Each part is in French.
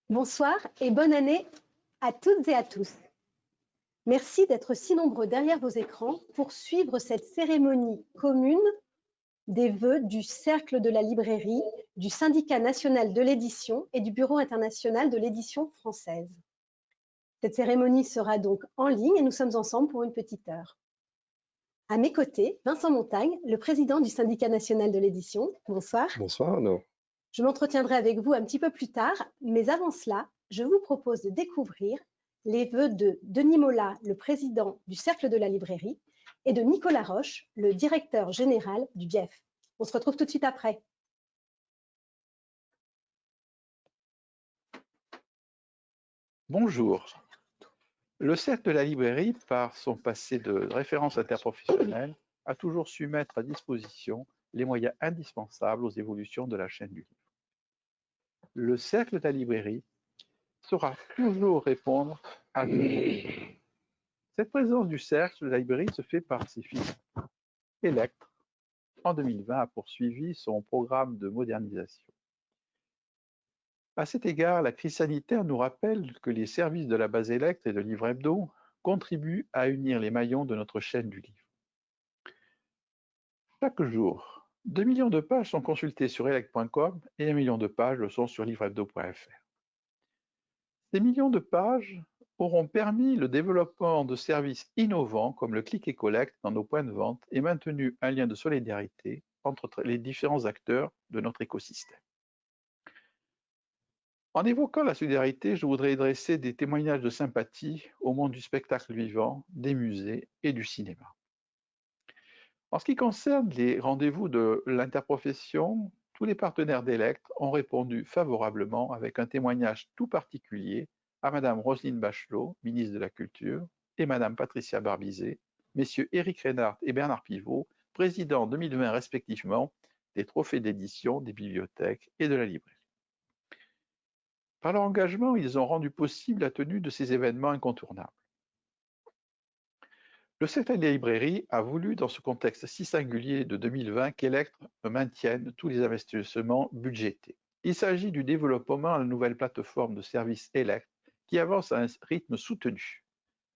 Bonsoir et bonne année à toutes et à tous. Merci d'être si nombreux derrière vos écrans pour suivre cette cérémonie commune des vœux du Cercle de la Librairie, du Syndicat national de l'édition et du Bureau international de l'édition française. Cette cérémonie sera donc en ligne et nous sommes ensemble pour une petite heure. À mes côtés, Vincent Montagne, le président du Syndicat national de l'édition. Bonsoir. Bonsoir, Arnaud. Je m'entretiendrai avec vous un petit peu plus tard, mais avant cela, je vous propose de découvrir les vœux de Denis Mola, le président du Cercle de la Librairie, et de Nicolas Roche, le directeur général du BIEF. On se retrouve tout de suite après. Bonjour. Le Cercle de la Librairie, par son passé de référence interprofessionnelle, a toujours su mettre à disposition les moyens indispensables aux évolutions de la chaîne du livre. Le Cercle de la Librairie saura toujours répondre à tous nos besoins. Cette présence du Cercle de la Librairie se fait par ses filiales. Electre, en 2020, a poursuivi son programme de modernisation. À cet égard, la crise sanitaire nous rappelle que les services de la base Electre et de Livre Hebdo contribuent à unir les maillons de notre chaîne du livre. Chaque jour, 2 millions de pages sont consultées sur elect.com et 1 million de pages le sont sur livrehebdo.fr. Ces millions de pages auront permis le développement de services innovants comme le click et collect dans nos points de vente et maintenu un lien de solidarité entre les différents acteurs de notre écosystème. En évoquant la solidarité, je voudrais dresser des témoignages de sympathie au monde du spectacle vivant, des musées et du cinéma. En ce qui concerne les rendez-vous de l'interprofession, tous les partenaires d'Elect ont répondu favorablement avec un témoignage tout particulier à Madame Roselyne Bachelot, ministre de la Culture, et Madame Patricia Barbizet, Messieurs Éric Reinhardt et Bernard Pivot, présidents 2020 respectivement des trophées d'édition, des bibliothèques et de la librairie. Par leur engagement, ils ont rendu possible la tenue de ces événements incontournables. Le Cercle des librairies a voulu, dans ce contexte si singulier de 2020, qu'Electre maintienne tous les investissements budgétés. Il s'agit du développement de la nouvelle plateforme de services Electre qui avance à un rythme soutenu.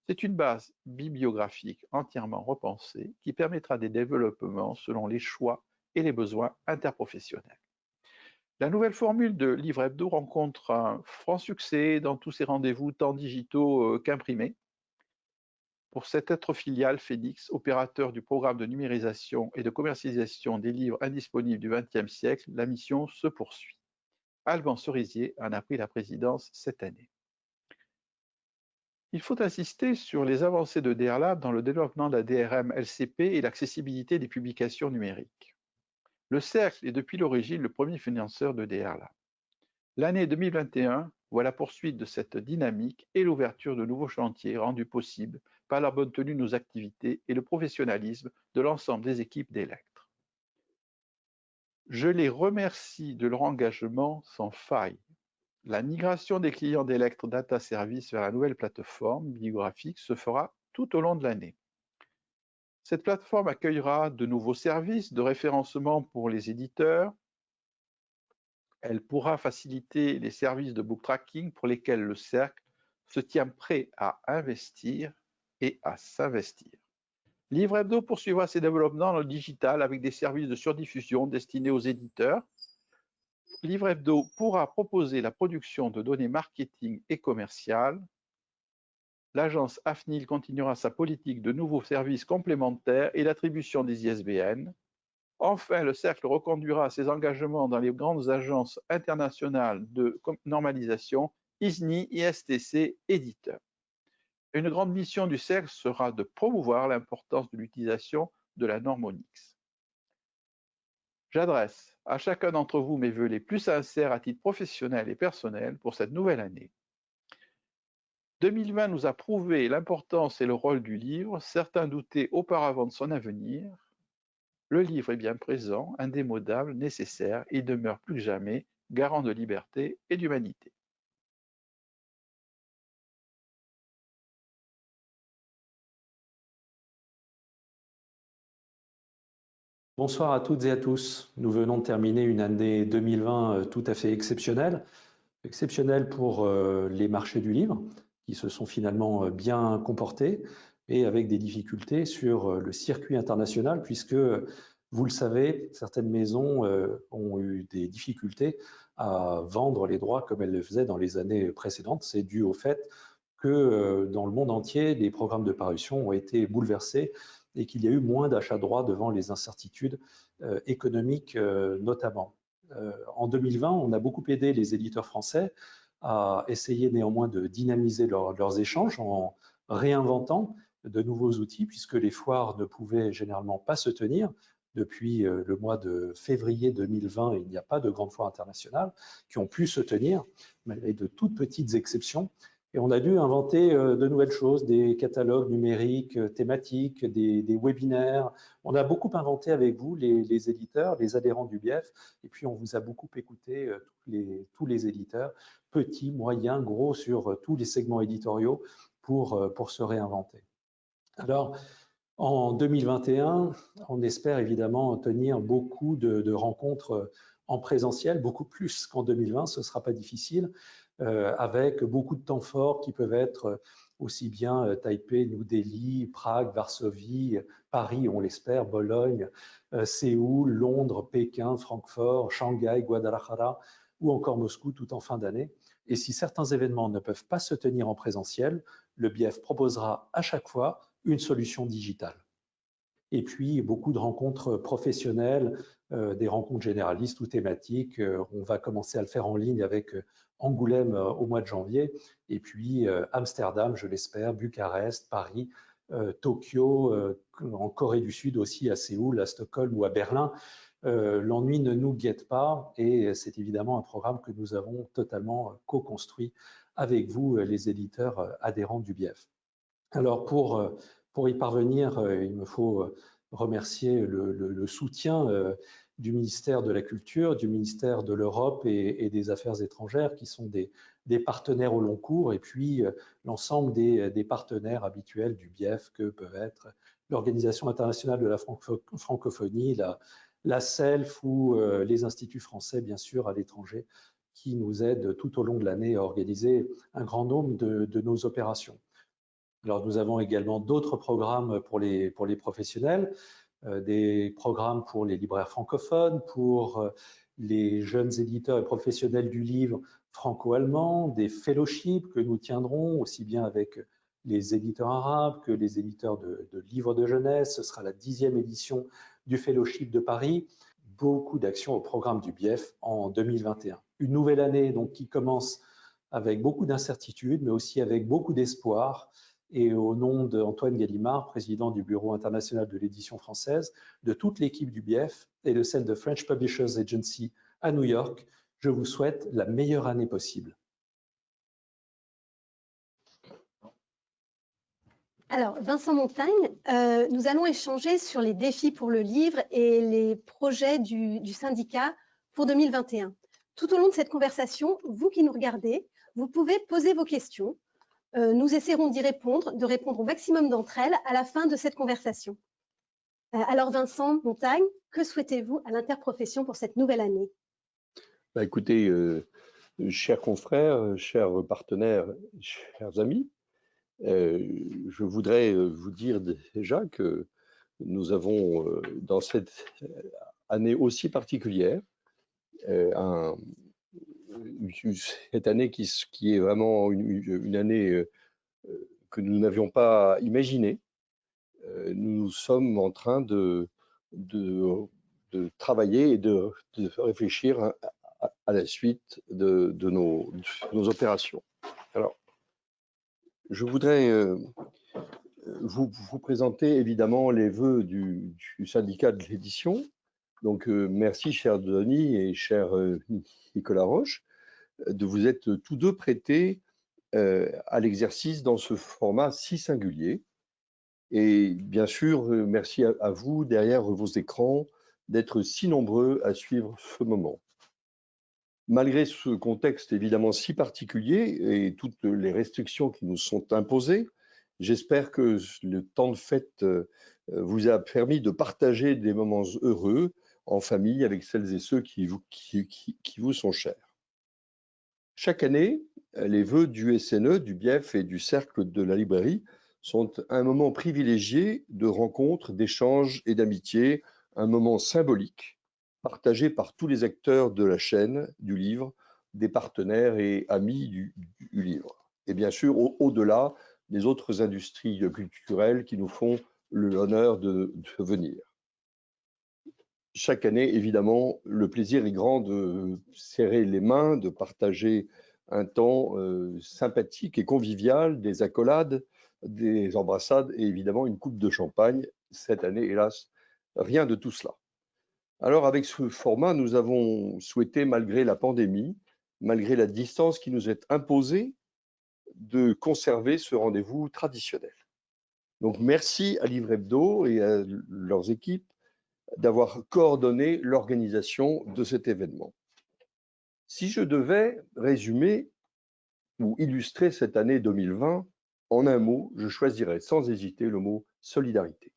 C'est une base bibliographique entièrement repensée qui permettra des développements selon les choix et les besoins interprofessionnels. La nouvelle formule de Livre Hebdo rencontre un franc succès dans tous ses rendez-vous tant digitaux qu'imprimés. Pour cette autre filiale, Phoenix, opérateur du programme de numérisation et de commercialisation des livres indisponibles du XXe siècle, la mission se poursuit. Alban Cerisier en a pris la présidence cette année. Il faut insister sur les avancées de DR Lab dans le développement de la DRM LCP et l'accessibilité des publications numériques. Le Cercle est depuis l'origine le premier financeur de DR Lab. L'année 2021 voit la poursuite de cette dynamique et l'ouverture de nouveaux chantiers rendus possibles par la bonne tenue de nos activités et le professionnalisme de l'ensemble des équipes d'Electre. Je les remercie de leur engagement sans faille. La migration des clients d'Electre Data Service vers la nouvelle plateforme bibliographique se fera tout au long de l'année. Cette plateforme accueillera de nouveaux services de référencement pour les éditeurs. Elle pourra faciliter les services de book tracking pour lesquels le Cercle se tient prêt à investir et à s'investir. Livre Hebdo poursuivra ses développements dans le digital avec des services de surdiffusion destinés aux éditeurs. Livre Hebdo pourra proposer la production de données marketing et commerciales. L'agence AFNIL continuera sa politique de nouveaux services complémentaires et l'attribution des ISBN. Enfin, le Cercle reconduira ses engagements dans les grandes agences internationales de normalisation, ISNI, ISTC, éditeurs. Une grande mission du Cercle sera de promouvoir l'importance de l'utilisation de la norme ONIX. J'adresse à chacun d'entre vous mes vœux les plus sincères à titre professionnel et personnel pour cette nouvelle année. 2020 nous a prouvé l'importance et le rôle du livre. Certains doutaient auparavant de son avenir. Le livre est bien présent, indémodable, nécessaire, et il demeure plus que jamais garant de liberté et d'humanité. Bonsoir à toutes et à tous. Nous venons de terminer une année 2020 tout à fait exceptionnelle. Exceptionnelle pour les marchés du livre, qui se sont finalement bien comportés, et avec des difficultés sur le circuit international, puisque, vous le savez, certaines maisons ont eu des difficultés à vendre les droits comme elles le faisaient dans les années précédentes. C'est dû au fait que dans le monde entier, les programmes de parution ont été bouleversés et qu'il y a eu moins d'achats de droits devant les incertitudes économiques notamment. En 2020, on a beaucoup aidé les éditeurs français à essayer néanmoins de dynamiser leurs échanges en réinventant de nouveaux outils, puisque les foires ne pouvaient généralement pas se tenir. Depuis le mois de février 2020, il n'y a pas de grandes foires internationales qui ont pu se tenir, malgré de toutes petites exceptions. Et on a dû inventer de nouvelles choses, des catalogues numériques thématiques, des webinaires. On a beaucoup inventé avec vous, les éditeurs, les adhérents du BIEF, et puis on vous a beaucoup écouté, tous les éditeurs, petits, moyens, gros, sur tous les segments éditoriaux pour se réinventer. Alors, en 2021, on espère évidemment tenir beaucoup de rencontres en présentiel, beaucoup plus qu'en 2020, ce ne sera pas difficile, avec beaucoup de temps forts qui peuvent être aussi bien Taipei, New Delhi, Prague, Varsovie, Paris, on l'espère, Bologne, Séoul, Londres, Pékin, Francfort, Shanghai, Guadalajara ou encore Moscou tout en fin d'année. Et si certains événements ne peuvent pas se tenir en présentiel, le BIEF proposera à chaque fois une solution digitale. Et puis, beaucoup de rencontres professionnelles, des rencontres généralistes ou thématiques. On va commencer à le faire en ligne avec Angoulême au mois de janvier, et puis Amsterdam, je l'espère, Bucarest, Paris, Tokyo, en Corée du Sud aussi, à Séoul, à Stockholm ou à Berlin. L'ennui ne nous guette pas, et c'est évidemment un programme que nous avons totalement co-construit avec vous, les éditeurs adhérents du BIEF. Alors pour y parvenir, il me faut remercier le soutien du ministère de la Culture, du ministère de l'Europe et des Affaires étrangères, qui sont des partenaires au long cours, et puis l'ensemble des partenaires habituels du BIEF, que peuvent être l'Organisation internationale de la francophonie, la CELF ou les instituts français, bien sûr, à l'étranger, qui nous aident tout au long de l'année à organiser un grand nombre de nos opérations. Alors, nous avons également d'autres programmes pour les professionnels, des programmes pour les libraires francophones, pour les jeunes éditeurs et professionnels du livre franco-allemand, des fellowships que nous tiendrons aussi bien avec les éditeurs arabes que les éditeurs de livres de jeunesse. Ce sera la 10e édition du fellowship de Paris. Beaucoup d'actions au programme du BIEF en 2021. Une nouvelle année donc qui commence avec beaucoup d'incertitudes, mais aussi avec beaucoup d'espoir. Et au nom d'Antoine Gallimard, président du Bureau international de l'édition française, de toute l'équipe du BIEF et de celle de French Publishers Agency à New York, je vous souhaite la meilleure année possible. Alors, Vincent Montagne, nous allons échanger sur les défis pour le livre et les projets du syndicat pour 2021. Tout au long de cette conversation, vous qui nous regardez, vous pouvez poser vos questions. Nous essaierons d'y répondre, de répondre au maximum d'entre elles à la fin de cette conversation. Alors Vincent Montagne, que souhaitez-vous à l'interprofession pour cette nouvelle année? Écoutez, chers confrères, chers partenaires, chers amis, je voudrais vous dire déjà que nous avons, dans cette année aussi particulière, cette année qui est vraiment une année que nous n'avions pas imaginée. Nous sommes en train de travailler et de réfléchir à la suite de nos opérations. Alors, je voudrais vous présenter évidemment les vœux du syndicat de l'édition. Donc, merci, cher Denis et cher Nicolas Roche, de vous être tous deux prêtés à l'exercice dans ce format si singulier. Et bien sûr, merci à vous, derrière vos écrans, d'être si nombreux à suivre ce moment. Malgré ce contexte évidemment si particulier et toutes les restrictions qui nous sont imposées, J'espère que le temps de fête vous a permis de partager des moments heureux en famille avec celles et ceux qui vous sont chers. Chaque année, les vœux du SNE, du BIEF et du Cercle de la librairie sont un moment privilégié de rencontres, d'échanges et d'amitié, un moment symbolique partagé par tous les acteurs de la chaîne du livre, des partenaires et amis du livre. Et bien sûr, au-delà des autres industries culturelles qui nous font l'honneur de venir. Chaque année, évidemment, le plaisir est grand de serrer les mains, de partager un temps sympathique et convivial, des accolades, des embrassades et évidemment une coupe de champagne. Cette année, hélas, rien de tout cela. Alors, avec ce format, nous avons souhaité, malgré la pandémie, malgré la distance qui nous est imposée, de conserver ce rendez-vous traditionnel. Donc, merci à Livre Hebdo et à leurs équipes d'avoir coordonné l'organisation de cet événement. Si je devais résumer ou illustrer cette année 2020, en un mot, je choisirais sans hésiter le mot solidarité.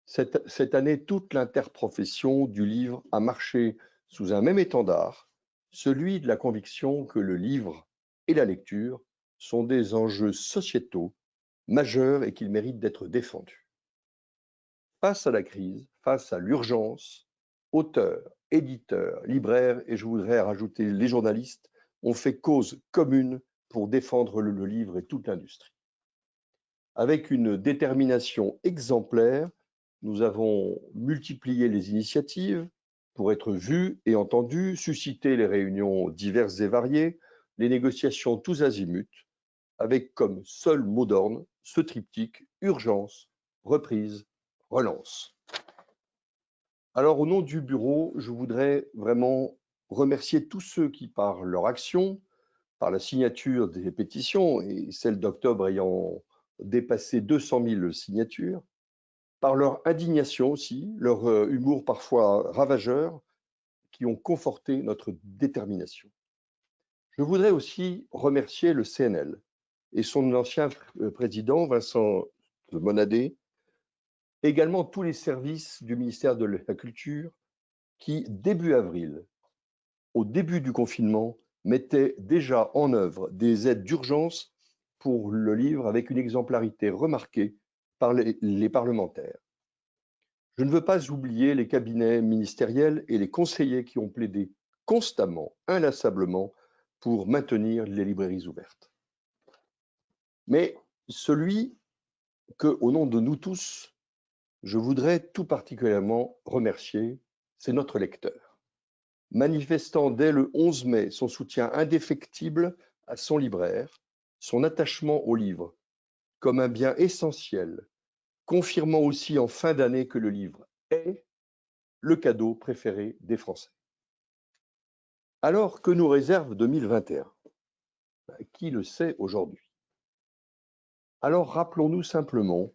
Cette année, toute l'interprofession du livre a marché sous un même étendard, celui de la conviction que le livre et la lecture sont des enjeux sociétaux majeurs et qu'ils méritent d'être défendus. Face à la crise, face à l'urgence, auteurs, éditeurs, libraires et je voudrais rajouter les journalistes ont fait cause commune pour défendre le livre et toute l'industrie. Avec une détermination exemplaire, nous avons multiplié les initiatives pour être vus et entendus, suscité les réunions diverses et variées, les négociations tous azimuts, avec comme seul mot d'ordre ce triptyque urgence, reprise, relance. Alors, au nom du bureau, je voudrais vraiment remercier tous ceux qui, par leur action, par la signature des pétitions, et celle d'octobre ayant dépassé 200 000 signatures, par leur indignation aussi, leur humour parfois ravageur, qui ont conforté notre détermination. Je voudrais aussi remercier le CNL et son ancien président, Vincent Monadé, également tous les services du ministère de la Culture qui, début avril, au début du confinement, mettaient déjà en œuvre des aides d'urgence pour le livre avec une exemplarité remarquée par les parlementaires. Je ne veux pas oublier les cabinets ministériels et les conseillers qui ont plaidé constamment, inlassablement, pour maintenir les librairies ouvertes. Mais celui que, au nom de nous tous, je voudrais tout particulièrement remercier, c'est notre lecteur. Manifestant dès le 11 mai son soutien indéfectible à son libraire, son attachement au livre comme un bien essentiel, confirmant aussi en fin d'année que le livre est le cadeau préféré des Français. Alors, que nous réserve 2021 ? Qui le sait aujourd'hui ? Alors, rappelons-nous simplement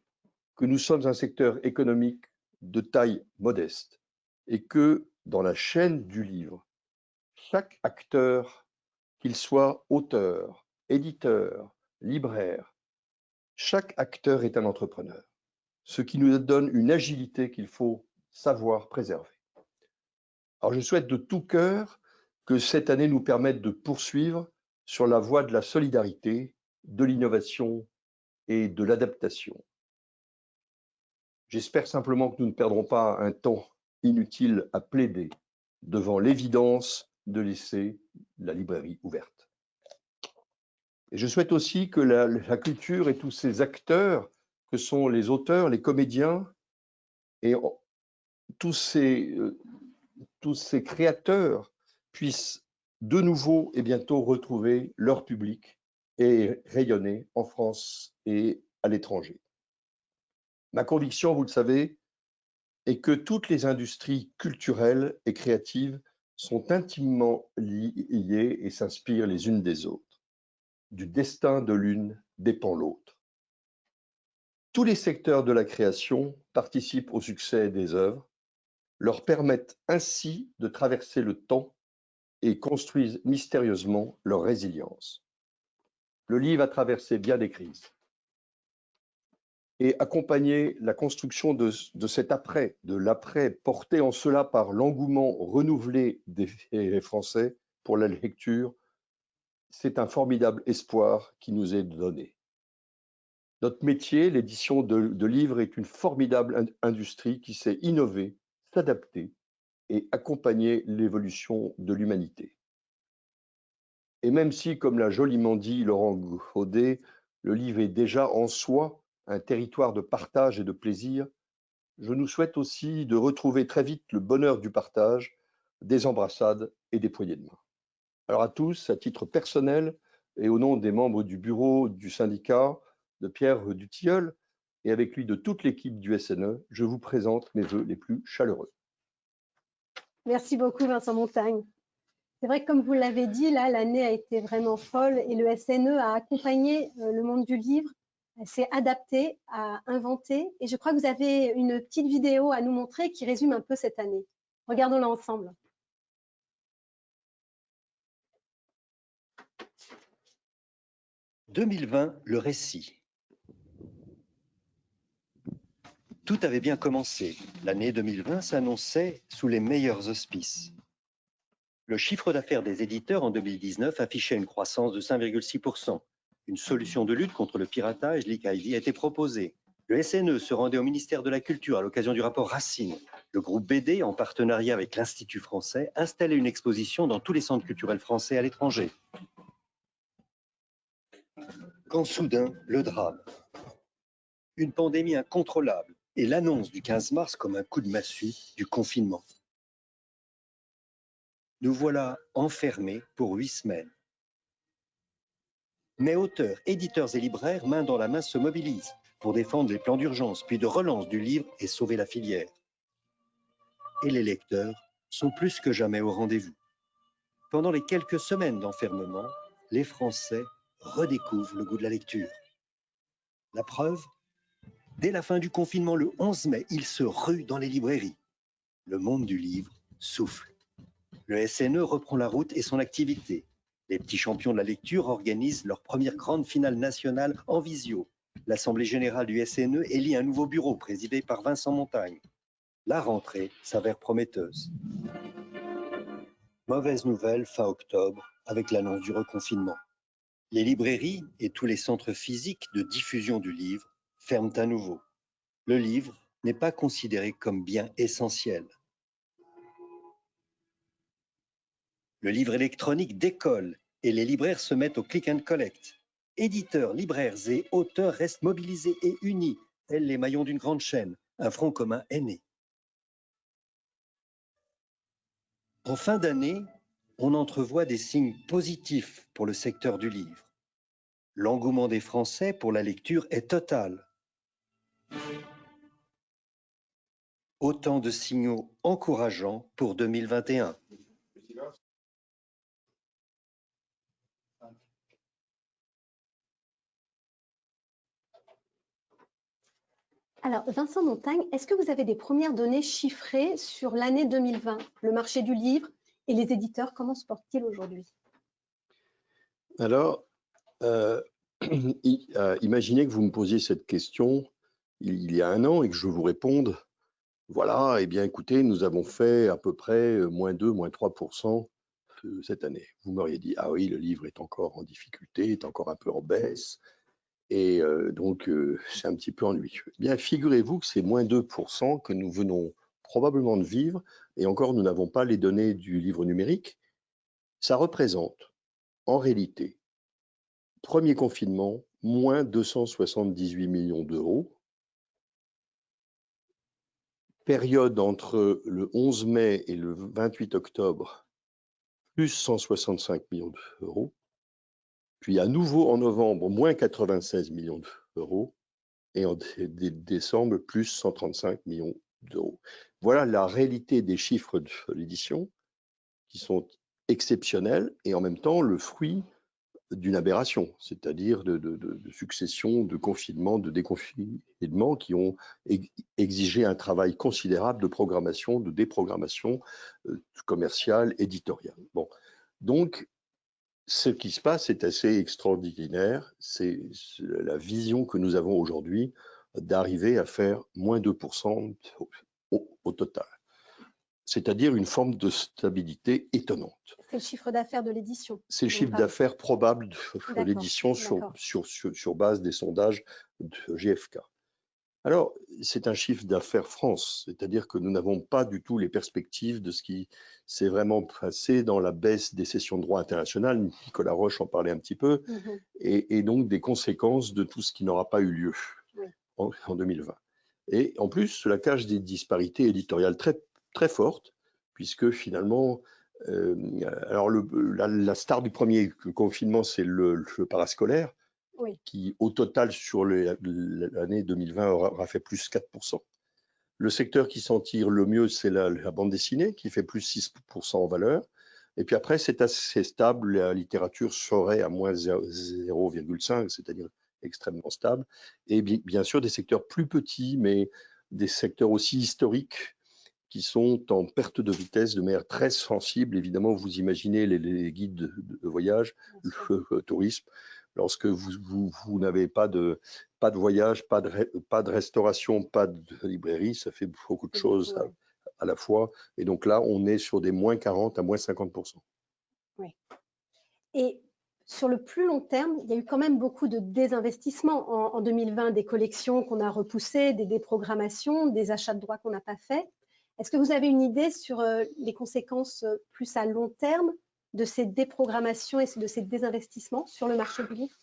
que nous sommes un secteur économique de taille modeste et que dans la chaîne du livre, chaque acteur, qu'il soit auteur, éditeur, libraire, chaque acteur est un entrepreneur, ce qui nous donne une agilité qu'il faut savoir préserver. Alors je souhaite de tout cœur que cette année nous permette de poursuivre sur la voie de la solidarité, de l'innovation et de l'adaptation. J'espère simplement que nous ne perdrons pas un temps inutile à plaider devant l'évidence de laisser la librairie ouverte. Et je souhaite aussi que la culture et tous ces acteurs que sont les auteurs, les comédiens et tous ces créateurs puissent de nouveau et bientôt retrouver leur public et rayonner en France et à l'étranger. Ma conviction, vous le savez, est que toutes les industries culturelles et créatives sont intimement liées et s'inspirent les unes des autres. Du destin de l'une dépend l'autre. Tous les secteurs de la création participent au succès des œuvres, leur permettent ainsi de traverser le temps et construisent mystérieusement leur résilience. Le livre a traversé bien des crises. et accompagner la construction de cet après, de l'après, porté en cela par l'engouement renouvelé des Français pour la lecture, c'est un formidable espoir qui nous est donné. Notre métier, l'édition de livres, est une formidable industrie qui sait innover, s'adapter et accompagner l'évolution de l'humanité. Et même si, comme l'a joliment dit Laurent Godet, le livre est déjà en soi un territoire de partage et de plaisir, je nous souhaite aussi de retrouver très vite le bonheur du partage, des embrassades et des poignées de main. Alors à tous, à titre personnel et au nom des membres du bureau du syndicat, de Pierre Dutilleul et avec lui de toute l'équipe du SNE, je vous présente mes vœux les plus chaleureux. Merci beaucoup Vincent Montagne. C'est vrai que comme vous l'avez dit, là, l'année a été vraiment folle et le SNE a accompagné le monde du livre, s'est adapté, a inventé. Et je crois que vous avez une petite vidéo à nous montrer qui résume un peu cette année. Regardons-la ensemble. « 2020, le récit. Tout avait bien commencé. L'année 2020 s'annonçait sous les meilleurs auspices. Le chiffre d'affaires des éditeurs en 2019 affichait une croissance de 5,6%. Une solution de lutte contre le piratage, l'ICID, a été proposée. Le SNE se rendait au ministère de la Culture à l'occasion du rapport Racine. Le groupe BD, en partenariat avec l'Institut français, installait une exposition dans tous les centres culturels français à l'étranger. Quand soudain, le drame. Une pandémie incontrôlable et l'annonce du 15 mars comme un coup de massue du confinement. Nous voilà enfermés pour 8 semaines. Mais auteurs, éditeurs et libraires, main dans la main, se mobilisent pour défendre les plans d'urgence, puis de relance du livre et sauver la filière. Et les lecteurs sont plus que jamais au rendez-vous. Pendant les quelques semaines d'enfermement, les Français redécouvrent le goût de la lecture. La preuve, dès la fin du confinement, le 11 mai, ils se ruent dans les librairies. Le monde du livre souffle. Le SNE reprend la route et son activité. Les petits champions de la lecture organisent leur première grande finale nationale en visio. L'Assemblée générale du SNE élit un nouveau bureau présidé par Vincent Montagne. La rentrée s'avère prometteuse. Mauvaise nouvelle fin octobre avec l'annonce du reconfinement. Les librairies et tous les centres physiques de diffusion du livre ferment à nouveau. Le livre n'est pas considéré comme bien essentiel. Le livre électronique décolle et les libraires se mettent au click and collect. Éditeurs, libraires et auteurs restent mobilisés et unis, tels les maillons d'une grande chaîne. Un front commun est né. En fin d'année, on entrevoit des signes positifs pour le secteur du livre. L'engouement des Français pour la lecture est total. Autant de signaux encourageants pour 2021. Alors, Vincent Montagne, est-ce que vous avez des premières données chiffrées sur l'année 2020, le marché du livre et les éditeurs, comment se portent-ils aujourd'hui? Alors, imaginez que vous me posiez cette question il y a un an et que je vous réponde, voilà, eh bien écoutez, nous avons fait à peu près moins 2, moins 3% cette année. Vous m'auriez dit, ah oui, le livre est encore en difficulté, est encore un peu en baisse, et donc c'est un petit peu ennuyeux. Eh bien, figurez-vous que c'est moins 2% que nous venons probablement de vivre, et encore nous n'avons pas les données du livre numérique. Ça représente, en réalité, premier confinement, moins 278 millions d'euros. Période entre le 11 mai et le 28 octobre, plus 165 millions d'euros. Puis à nouveau en novembre, moins 96 millions d'euros. Et en décembre, plus 135 millions d'euros. Voilà la réalité des chiffres de l'édition qui sont exceptionnels et en même temps le fruit d'une aberration, c'est-à-dire de succession de confinements, de déconfinements qui ont exigé un travail considérable de programmation, de déprogrammation commerciale, éditoriale. Bon, donc ce qui se passe est assez extraordinaire, c'est la vision que nous avons aujourd'hui d'arriver à faire moins 2% au total. C'est-à-dire une forme de stabilité étonnante. C'est le chiffre d'affaires de l'édition. C'est le chiffre d'affaires probable de l'édition D'accord. sur base des sondages de GfK. Alors, c'est un chiffre d'affaires France, c'est-à-dire que nous n'avons pas du tout les perspectives de ce qui s'est vraiment passé dans la baisse des cessions de droit internationales. Nicolas Roche en parlait un petit peu, et donc des conséquences de tout ce qui n'aura pas eu lieu en 2020. Et en plus, cela cache des disparités éditoriales très, très fortes, puisque finalement, alors la star du premier confinement, c'est le parascolaire, qui au total sur l'année 2020 aura fait plus 4%. Le secteur qui s'en tire le mieux, c'est la bande dessinée, qui fait plus 6% en valeur. Et puis après, c'est assez stable, la littérature serait à moins 0,5, c'est-à-dire extrêmement stable. Et bien sûr, des secteurs plus petits, mais des secteurs aussi historiques qui sont en perte de vitesse de manière très sensible. Évidemment, vous imaginez les guides de voyage, le tourisme. Lorsque vous n'avez pas de voyage, pas de restauration, pas de librairie, ça fait beaucoup de choses à la fois. Et donc là, on est sur des moins 40 à moins 50%. Oui. Et sur le plus long terme, il y a eu quand même beaucoup de désinvestissements en 2020, des collections qu'on a repoussées, des déprogrammations, des achats de droits qu'on n'a pas faits. Est-ce que vous avez une idée sur les conséquences plus à long terme de ces déprogrammations et de ces désinvestissements sur le marché du livre?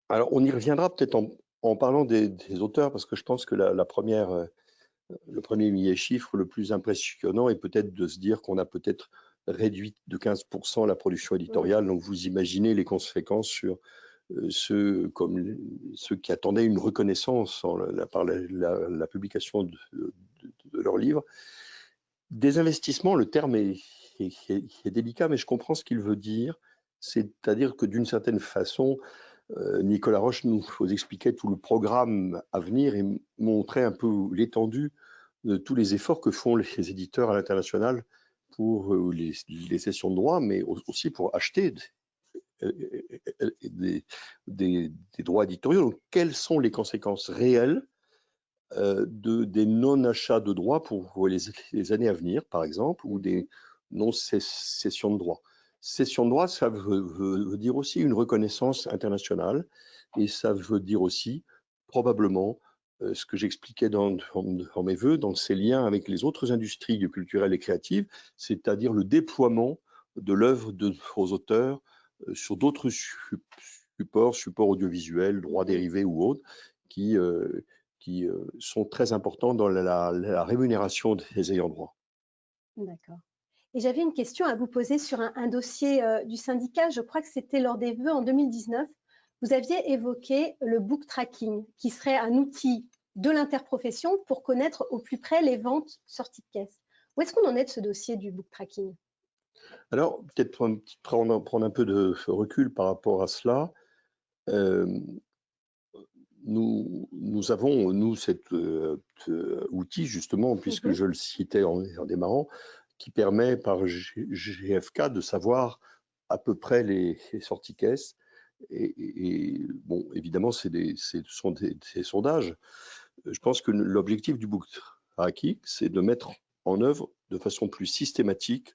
Alors, on y reviendra peut-être en parlant des auteurs, parce que je pense que le premier chiffre le plus impressionnant est peut-être de se dire qu'on a peut-être réduit de 15% la production éditoriale. Donc, vous imaginez les conséquences sur ceux qui attendaient une reconnaissance par la publication de leurs livres. Des investissements, le terme est délicat, mais je comprends ce qu'il veut dire. C'est-à-dire que d'une certaine façon, Nicolas Roche nous expliquait tout le programme à venir et montrait un peu l'étendue de tous les efforts que font les éditeurs à l'international pour les cessions de droits, mais aussi pour acheter des droits éditoriaux. Donc, quelles sont les conséquences réelles des non-achats de droits pour les années à venir, par exemple, ou des non-cessions de droits? Cession de droits, ça veut dire aussi une reconnaissance internationale, et ça veut dire aussi probablement ce que j'expliquais dans mes vœux, dans ces liens avec les autres industries culturelles et créatives, c'est-à-dire le déploiement de l'œuvre de nos auteurs sur d'autres supports audiovisuels, droits dérivés ou autres, qui sont très importants dans la rémunération des ayants droit. D'accord. Et j'avais une question à vous poser sur un dossier du syndicat. Je crois que c'était lors des vœux en 2019. Vous aviez évoqué le book tracking, qui serait un outil de l'interprofession pour connaître au plus près les ventes sorties de caisse. Où est-ce qu'on en est de ce dossier du book tracking? Alors, peut-être prendre un peu de recul par rapport à cela. Nous avons, cet outil, justement, puisque je le citais en démarrant, qui permet par GfK de savoir à peu près les sorties caisses. Et bon, évidemment, ce sont des sondages. Je pense que l'objectif du book tracking, c'est de mettre en œuvre de façon plus systématique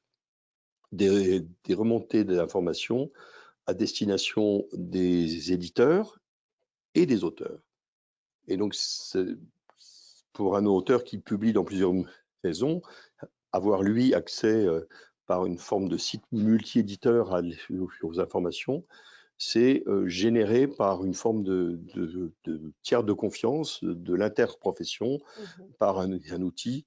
des remontées d'informations à destination des éditeurs et des auteurs. Et donc, pour un auteur qui publie dans plusieurs maisons, avoir lui accès par une forme de site multi-éditeur aux informations, c'est généré par une forme de tiers de confiance de l'interprofession, par un outil,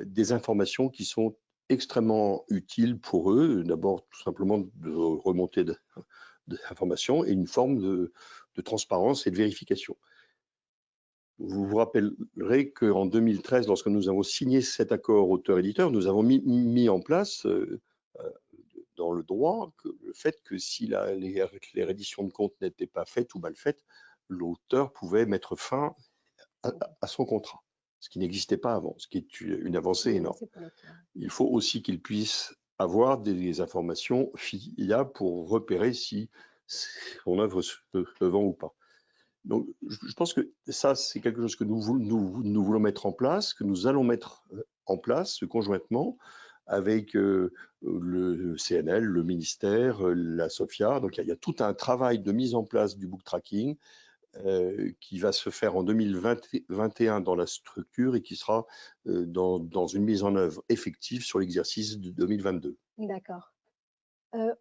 des informations qui sont extrêmement utiles pour eux. D'abord, tout simplement, de remonter d'informations et une forme de transparence et de vérification. Vous vous rappellerez qu'en 2013, lorsque nous avons signé cet accord auteur-éditeur, nous avons mis en place dans le droit le fait que si les redditions de comptes n'étaient pas faites ou mal faites, l'auteur pouvait mettre fin à son contrat, ce qui n'existait pas avant, ce qui est une avancée énorme. Il faut aussi qu'il puisse avoir des informations fiables pour repérer si son œuvre se vend ou pas. Donc, je pense que ça, c'est quelque chose que nous voulons mettre en place, que nous allons mettre en place conjointement avec le CNL, le ministère, la SOFIA. Donc, il y a tout un travail de mise en place du book tracking qui va se faire en 2021 dans la structure et qui sera dans une mise en œuvre effective sur l'exercice de 2022. D'accord.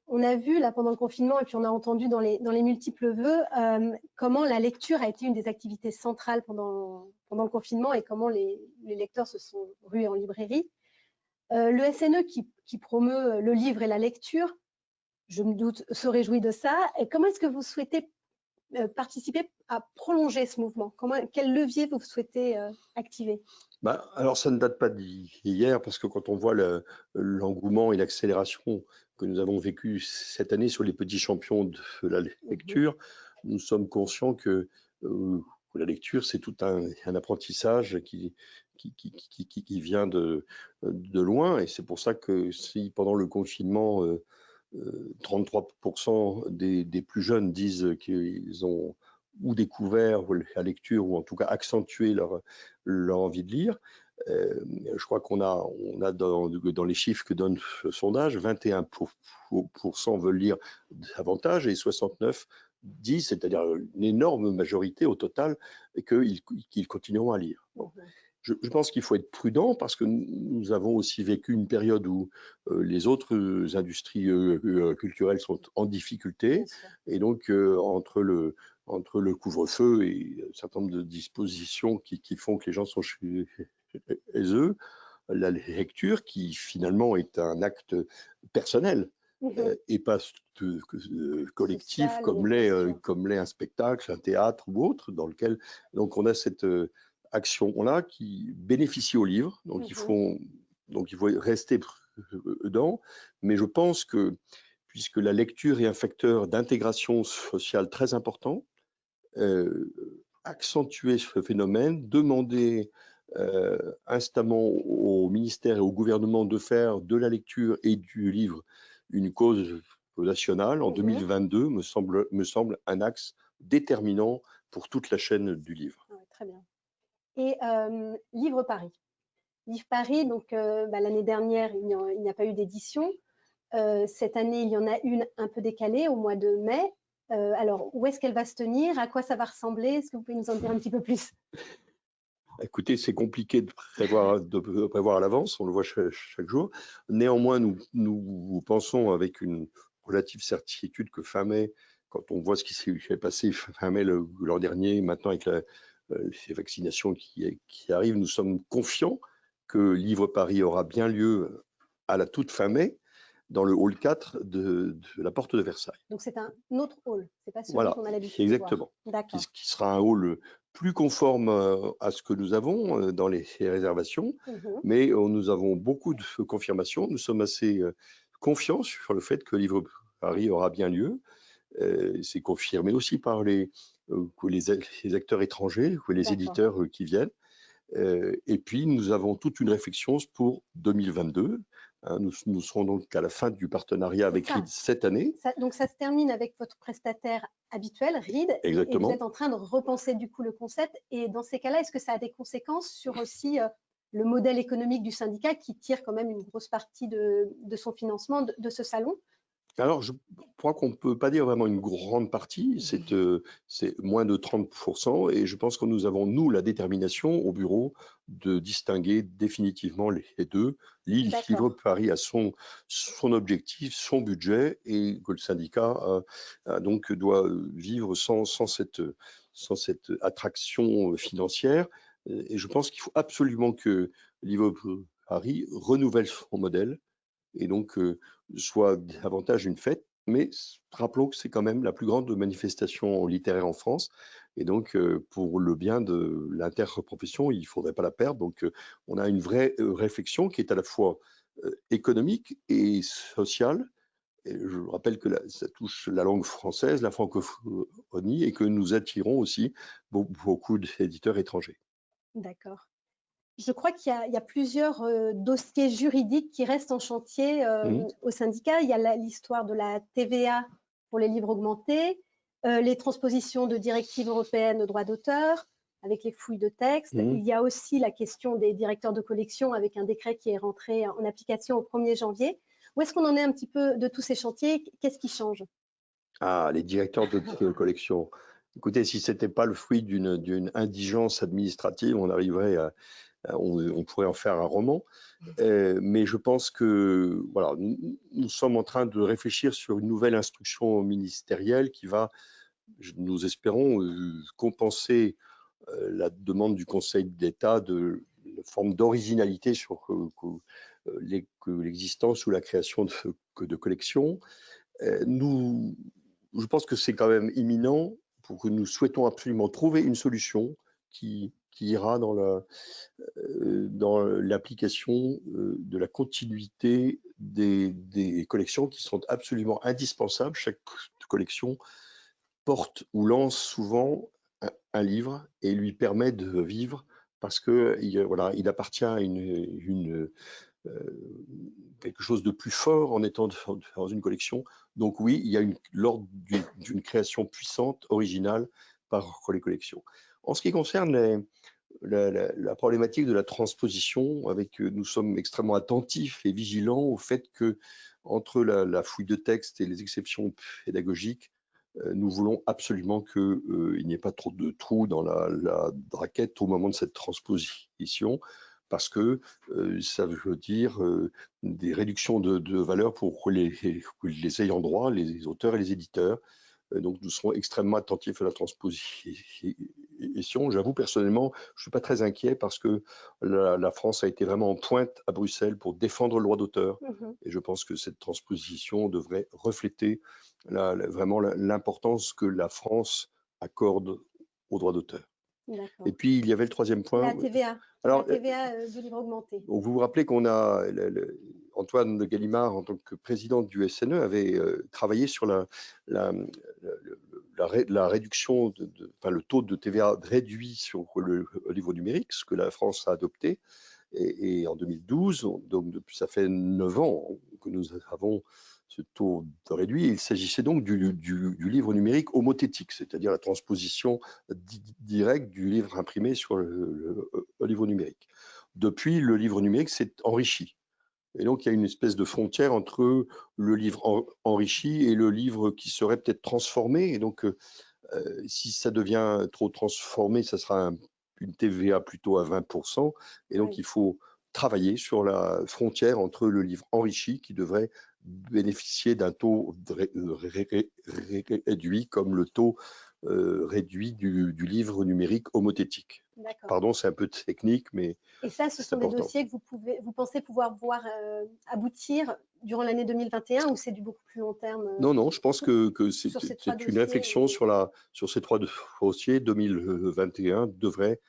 On a vu là pendant le confinement et puis on a entendu dans les multiples vœux comment la lecture a été une des activités centrales pendant le confinement et comment les lecteurs se sont rués en librairie. Le SNE qui promeut le livre et la lecture, je me doute, se réjouit de ça. Et comment est-ce que vous souhaitez participer à prolonger ce mouvement? Quel levier vous souhaitez activer? Alors, ça ne date pas d'hier, parce que quand on voit l'engouement et l'accélération que nous avons vécu cette année sur les petits champions de la lecture, nous sommes conscients que la lecture, c'est tout un apprentissage qui vient de loin. Et c'est pour ça que si pendant le confinement, 33% des plus jeunes disent qu'ils ont ou découvert la lecture ou en tout cas accentué leur envie de lire. Je crois qu'on a dans les chiffres que donne ce sondage, 21% veulent lire davantage et 69% disent, c'est-à-dire une énorme majorité au total, qu'ils continueront à lire. Bon. Je pense qu'il faut être prudent parce que nous avons aussi vécu une période où les autres industries culturelles sont en difficulté. Et donc, entre le couvre-feu et un certain nombre de dispositions qui font que les gens sont chez eux, la lecture, qui finalement est un acte personnel et pas collectif comme l'est un spectacle, un théâtre ou autre, dans lequel donc on a cette action-là qui bénéficie aux livres, donc il faut rester prudent, mais je pense que puisque la lecture est un facteur d'intégration sociale très important, accentuer ce phénomène, demander instamment au ministère et au gouvernement de faire de la lecture et du livre une cause nationale en 2022 me semble un axe déterminant pour toute la chaîne du livre. Ouais, très bien. Et Livre Paris. Livre Paris, donc l'année dernière, il n'y a pas eu d'édition. Cette année, il y en a une un peu décalée au mois de mai. Alors, où est-ce qu'elle va se tenir? À quoi ça va ressembler? Est-ce que vous pouvez nous en dire un petit peu plus? Écoutez, c'est compliqué de prévoir à l'avance, on le voit chaque jour. Néanmoins, nous pensons avec une relative certitude que fin mai, quand on voit ce qui s'est passé fin mai l'an dernier, maintenant avec les vaccinations qui arrivent, nous sommes confiants que Livre Paris aura bien lieu à la toute fin mai, dans le hall 4 de la porte de Versailles. Donc c'est un autre hall, c'est pas celui voilà, qu'on a l'habitude exactement. de voir. D'accord. Qui sera un hall plus conforme à ce que nous avons dans les réservations, mais nous avons beaucoup de confirmations. Nous sommes assez confiants sur le fait que Livre Paris aura bien lieu. C'est confirmé aussi par les acteurs étrangers, les éditeurs qui viennent. Et puis, nous avons toute une réflexion pour 2022. Nous serons donc à la fin du partenariat avec Reed cette année. Donc, ça se termine avec votre prestataire habituel, Reed. Exactement. Et vous êtes en train de repenser du coup le concept. Et dans ces cas-là, est-ce que ça a des conséquences sur aussi le modèle économique du syndicat qui tire quand même une grosse partie de son financement de ce salon? Alors, je crois qu'on ne peut pas dire vraiment une grande partie, c'est moins de 30%, et je pense que nous avons, nous, la détermination au bureau de distinguer définitivement les deux. Livre Paris a son objectif, son budget, et que le syndicat donc doit vivre sans cette attraction financière. Et je pense qu'il faut absolument que Livre Paris renouvelle son modèle, et donc soit davantage une fête, mais rappelons que c'est quand même la plus grande manifestation littéraire en France, et donc pour le bien de l'interprofession, il ne faudrait pas la perdre. Donc on a une vraie réflexion qui est à la fois économique et sociale. Et je rappelle que ça touche la langue française, la francophonie, et que nous attirons aussi beaucoup d'éditeurs étrangers. D'accord. Je crois qu'il y a plusieurs dossiers juridiques qui restent en chantier au syndicat. Il y a l'histoire de la TVA pour les livres augmentés. les transpositions de directives européennes au droit d'auteur, avec les fouilles de texte. Il y a aussi la question des directeurs de collection avec un décret qui est rentré en application au 1er janvier. Où est-ce qu'on en est un petit peu de tous ces chantiers? Qu'est-ce qui change? Ah, les directeurs de collection. Écoutez, si ce n'était pas le fruit d'une indigence administrative, on pourrait en faire un roman. Mais je pense que voilà, nous sommes en train de réfléchir sur une nouvelle instruction ministérielle qui va, nous espérons, compenser la demande du Conseil d'État de forme d'originalité sur l'existence ou la création de collections. Je pense que c'est quand même imminent pour que nous souhaitons absolument trouver une solution qui ira dans l'application de la continuité des collections qui sont absolument indispensables. Chaque collection porte ou lance souvent un livre et lui permet de vivre parce que voilà, il appartient à quelque chose de plus fort en étant dans une collection. Donc oui, il y a l'ordre d'une création puissante, originale par les collections. En ce qui concerne la problématique de la transposition, nous sommes extrêmement attentifs et vigilants au fait que entre la fouille de texte et les exceptions pédagogiques, nous voulons absolument qu'il n'y ait pas trop de trous dans la raquette au moment de cette transposition, parce que ça veut dire des réductions de valeur pour les ayants droit, les auteurs et les éditeurs. Donc nous serons extrêmement attentifs à la transposition. J'avoue personnellement, je ne suis pas très inquiet parce que la France a été vraiment en pointe à Bruxelles pour défendre le droit d'auteur. Et je pense que cette transposition devrait refléter vraiment l'importance que la France accorde au droit d'auteur. Et puis il y avait le troisième point. La TVA. Alors, la TVA du livre augmenté. Donc vous vous rappelez qu'on a Antoine de Gallimard, en tant que président du SNE, avait travaillé sur la réduction, le taux de TVA réduit sur le livre numérique, ce que la France a adopté. Et en 2012, donc ça fait 9 ans que nous avons ce taux de réduit. Il s'agissait donc du livre numérique homothétique, c'est-à-dire la transposition directe du livre imprimé sur le livre numérique. Depuis, le livre numérique s'est enrichi. Et donc, il y a une espèce de frontière entre le livre enrichi et le livre qui serait peut-être transformé. Et donc, si ça devient trop transformé, ça sera une TVA plutôt à 20%. Et donc, il faut travailler sur la frontière entre le livre enrichi qui devrait bénéficier d'un taux réduit comme le taux réduit du livre numérique homothétique. Pardon, c'est un peu technique, mais et ça, ce sont important. Des dossiers que vous pensez pouvoir voir aboutir durant l'année 2021 ou c'est du beaucoup plus long terme? Non, je pense que c'est une réflexion sur ces 3 dossiers. 2021 devrait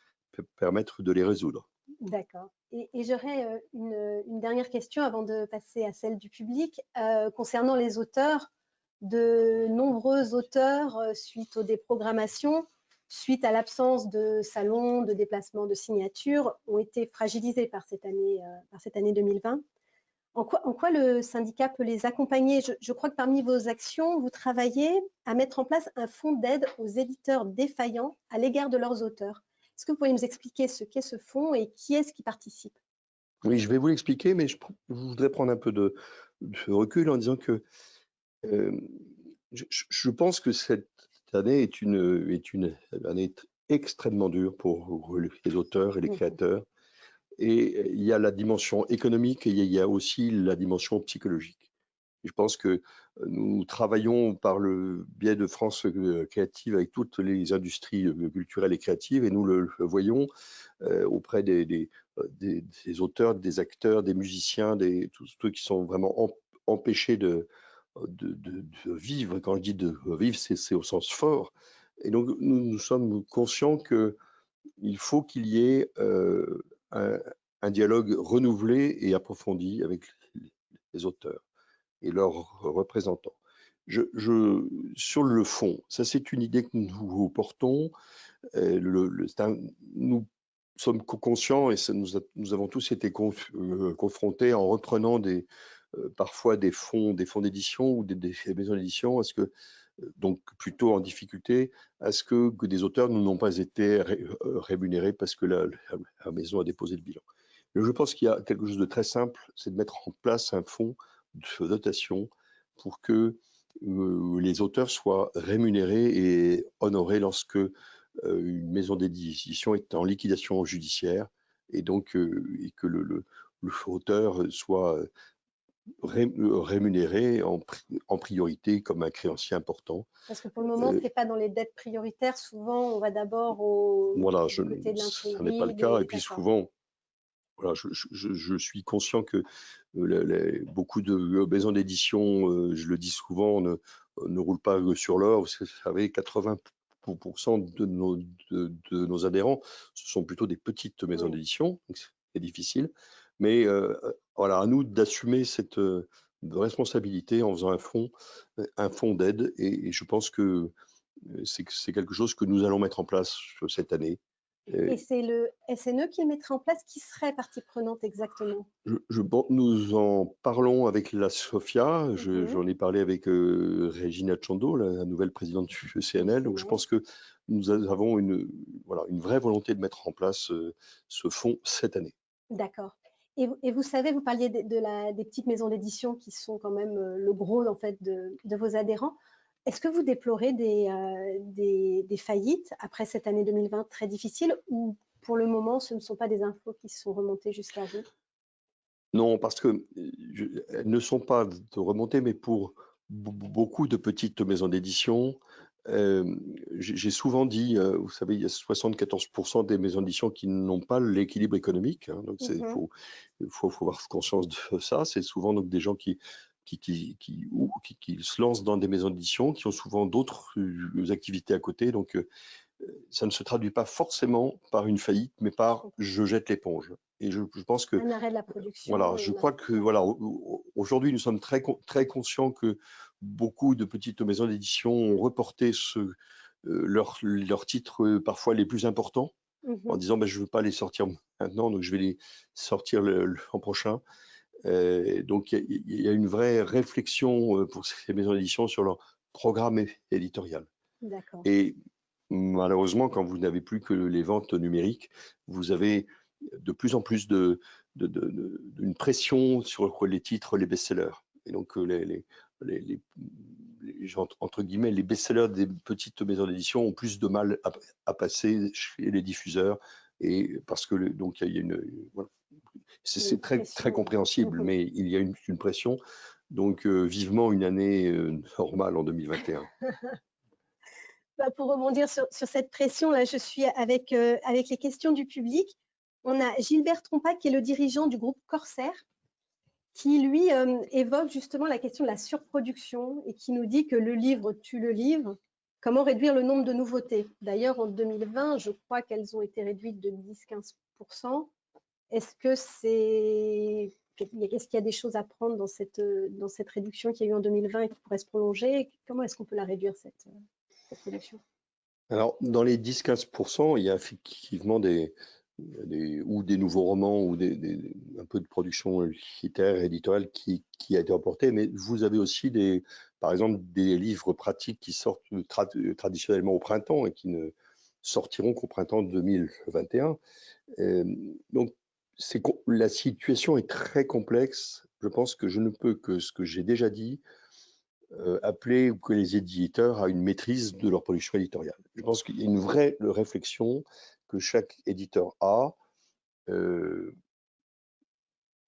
permettre de les résoudre. D'accord. Et j'aurais une dernière question avant de passer à celle du public. Concernant les auteurs, de nombreux auteurs, suite aux déprogrammations, suite à l'absence de salons, de déplacements, de signatures, ont été fragilisés par cette année 2020. En quoi le syndicat peut les accompagner? Je crois que parmi vos actions, vous travaillez à mettre en place un fonds d'aide aux éditeurs défaillants à l'égard de leurs auteurs. Est-ce que vous pourriez nous expliquer ce qu'est ce fonds et qui est-ce qui participe? Oui, je vais vous l'expliquer, mais je voudrais prendre un peu de recul en disant que je pense que cette année est une année extrêmement dure pour les auteurs et les créateurs. Et il y a la dimension économique et il y a aussi la dimension psychologique. Je pense que nous travaillons par le biais de France Créative avec toutes les industries culturelles et créatives et nous le voyons auprès des auteurs, des acteurs, des musiciens, tous ceux qui sont vraiment empêchés de vivre. Quand je dis de vivre, c'est au sens fort. Et donc nous sommes conscients qu'il faut qu'il y ait un dialogue renouvelé et approfondi avec les auteurs et leurs représentants. Sur le fond, ça c'est une idée que nous portons. Nous sommes conscients et nous avons tous été confrontés en reprenant parfois des fonds d'édition ou des maisons d'édition. Est-ce que donc plutôt en difficulté à ce que des auteurs n'ont pas été rémunérés parce que la maison a déposé le bilan. Mais je pense qu'il y a quelque chose de très simple, c'est de mettre en place un fonds de dotation pour que les auteurs soient rémunérés et honorés lorsque une maison d'édition est en liquidation judiciaire et donc et que l'auteur soit rémunéré en priorité comme un créancier important. Parce que pour le moment, ce n'est pas dans les dettes prioritaires. Souvent, on va d'abord au côté de l'imprimerie. Ça n'est pas le cas. Et puis souvent, voilà, je suis conscient que beaucoup de maisons d'édition, je le dis souvent, ne roulent pas sur l'or. Vous savez, 80% de nos adhérents, ce sont plutôt des petites maisons d'édition. C'est difficile. Mais voilà, à nous d'assumer cette responsabilité en faisant un fonds d'aide. Et je pense que c'est quelque chose que nous allons mettre en place cette année. Et c'est le SNE qui le mettrait en place. Qui serait partie prenante exactement? Nous en parlons avec la SOFIA. J'en ai parlé avec Regina Chando, la nouvelle présidente du CNL. Donc je pense que nous avons une vraie volonté de mettre en place ce fonds cette année. D'accord. Et vous savez, vous parliez des petites maisons d'édition qui sont quand même le gros en fait de vos adhérents. Est-ce que vous déplorez des faillites après cette année 2020 très difficile, ou pour le moment, ce ne sont pas des infos qui sont remontées jusqu'à vous? Non, parce que elles ne sont pas remontées, mais pour beaucoup de petites maisons d'édition, j'ai souvent dit, vous savez, il y a 74% des maisons d'édition qui n'ont pas l'équilibre économique. Hein, donc il faut avoir conscience de ça. C'est souvent donc des gens qui se lancent dans des maisons d'édition, qui ont souvent d'autres activités à côté. Donc ça ne se traduit pas forcément par une faillite, mais par je jette l'éponge. Et je pense que un arrêt de la production. Voilà, je crois que voilà, aujourd'hui nous sommes très conscients que beaucoup de petites maisons d'édition ont reporté leurs titres parfois les plus importants en disant je ne veux pas les sortir maintenant, donc je vais les sortir l'an prochain. Donc il y a une vraie réflexion pour ces maisons d'édition sur leur programme éditorial. D'accord. Et malheureusement, quand vous n'avez plus que les ventes numériques, vous avez de plus en plus d'une pression sur les titres, les best-sellers. Et donc, entre guillemets, les best-sellers des petites maisons d'édition ont plus de mal à passer chez les diffuseurs. Et parce que donc il y a voilà. C'est très compréhensible, mais il y a une pression. Donc, vivement une année normale en 2021. Pour rebondir sur cette pression, là, je suis avec les questions du public. On a Gilbert Trompa, qui est le dirigeant du groupe Corsair, qui, lui, évoque justement la question de la surproduction et qui nous dit que le livre tue le livre. Comment réduire le nombre de nouveautés? D'ailleurs, en 2020, je crois qu'elles ont été réduites de 10-15%. Est-ce qu'il y a des choses à prendre dans cette réduction qu'il y a eu en 2020 et qui pourrait se prolonger? Comment est-ce qu'on peut la réduire, cette réduction? Alors, dans les 10-15%, il y a effectivement des nouveaux romans ou un peu de production littéraire, éditoriale qui a été emportée, mais vous avez aussi par exemple des livres pratiques qui sortent traditionnellement au printemps et qui ne sortiront qu'au printemps 2021. Donc, la situation est très complexe. Je pense que je ne peux que ce que j'ai déjà dit, appeler que les éditeurs à une maîtrise de leur production éditoriale. Je pense qu'il y a une vraie réflexion que chaque éditeur a.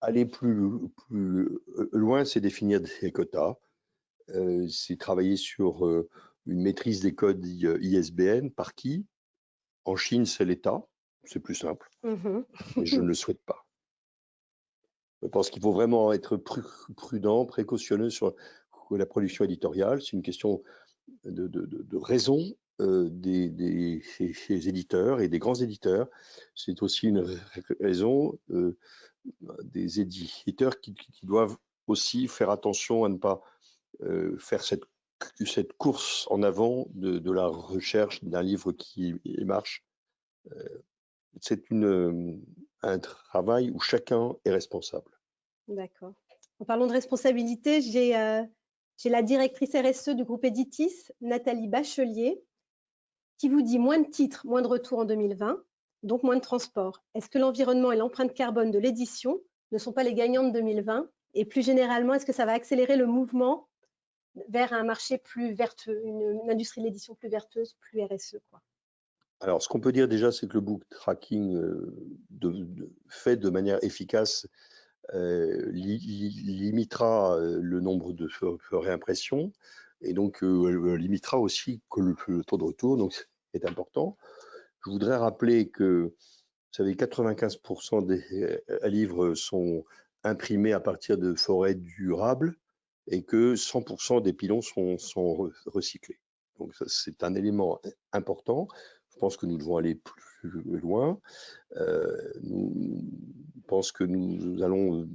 Aller plus loin, c'est définir des quotas, c'est travailler sur une maîtrise des codes ISBN. Par qui? En Chine, c'est l'État, c'est plus simple, mais je ne le souhaite pas. Je pense qu'il faut vraiment être prudent, précautionneux sur la production éditoriale. C'est une question de raison des éditeurs et des grands éditeurs. C'est aussi une raison des éditeurs qui doivent aussi faire attention à ne pas faire cette course en avant de la recherche d'un livre qui marche. C'est un travail où chacun est responsable. D'accord. En parlant de responsabilité, j'ai J'ai la directrice RSE du groupe Editis, Nathalie Bachelier, qui vous dit moins de titres, moins de retours en 2020, donc moins de transport. Est-ce que l'environnement et l'empreinte carbone de l'édition ne sont pas les gagnants de 2020? Et plus généralement, est-ce que ça va accélérer le mouvement vers un marché plus vertueux, une industrie de l'édition plus vertueuse, plus RSE, quoi? Alors, ce qu'on peut dire déjà, c'est que le book tracking fait de manière efficace limitera le nombre de réimpressions et donc limitera aussi que le taux de retour, donc c'est important. Je voudrais rappeler que, vous savez, 95% des livres sont imprimés à partir de forêts durables et que 100% des pilons sont recyclés. Donc c'est un élément important. Je pense que nous devons aller plus loin. Je pense que nous allons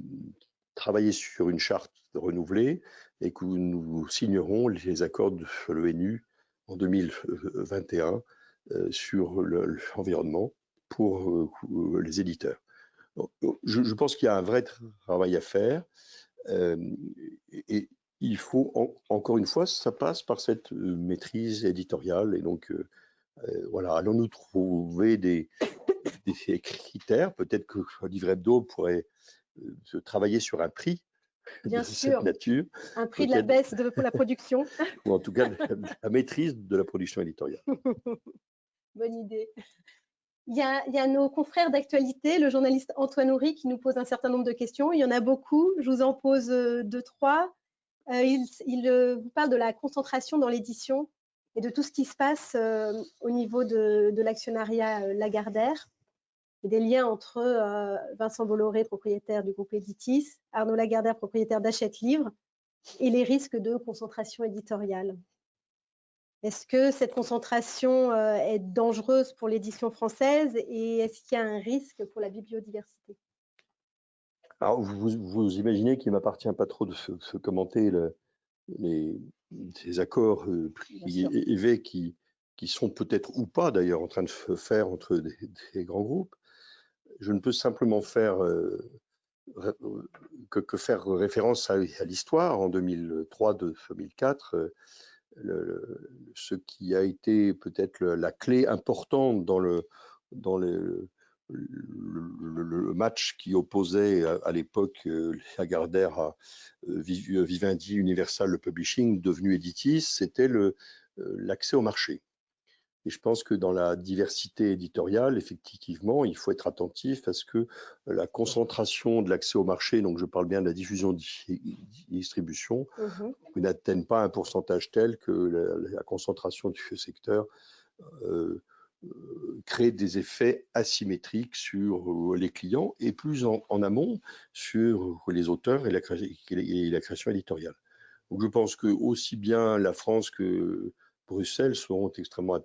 travailler sur une charte renouvelée et que nous signerons les accords de l'ONU en 2021 sur l'environnement pour les éditeurs. Donc, je pense qu'il y a un vrai travail à faire et il faut, encore une fois, ça passe par cette maîtrise éditoriale et donc voilà, allons-nous trouver des critères? Peut-être que Livre Hebdo pourrait travailler sur un prix Bien de sûr, cette nature. un prix de la baisse pour la production. Ou en tout cas, la maîtrise de la production éditoriale. Bonne idée. Il y a nos confrères d'actualité, le journaliste Antoine Houry, qui nous pose un certain nombre de questions. Il y en a beaucoup, je vous en pose 2, 3. Il vous parle de la concentration dans l'édition et de tout ce qui se passe au niveau de l'actionnariat Lagardère, et des liens entre Vincent Bolloré, propriétaire du groupe Editis, Arnaud Lagardère, propriétaire d'Hachette Livre, et les risques de concentration éditoriale. Est-ce que cette concentration est dangereuse pour l'édition française et est-ce qu'il y a un risque pour la bibliodiversité? Alors, vous imaginez qu'il ne m'appartient pas trop de commenter ces accords privés qui sont peut-être ou pas d'ailleurs en train de se faire entre des grands groupes. Je ne peux simplement faire que faire référence à l'histoire en 2003-2004. Ce qui a été peut-être la clé importante dans le match qui opposait à l'époque Lagardère à Vivendi Universal Publishing, devenu Editis, c'était l'accès au marché. Et je pense que dans la diversité éditoriale, effectivement, il faut être attentif à ce que la concentration de l'accès au marché, donc je parle bien de la diffusion distribution, n'atteigne pas un pourcentage tel que la concentration du secteur crée des effets asymétriques sur les clients et plus en amont sur les auteurs et la création éditoriale. Donc je pense que aussi bien la France que Bruxelles seront extrêmement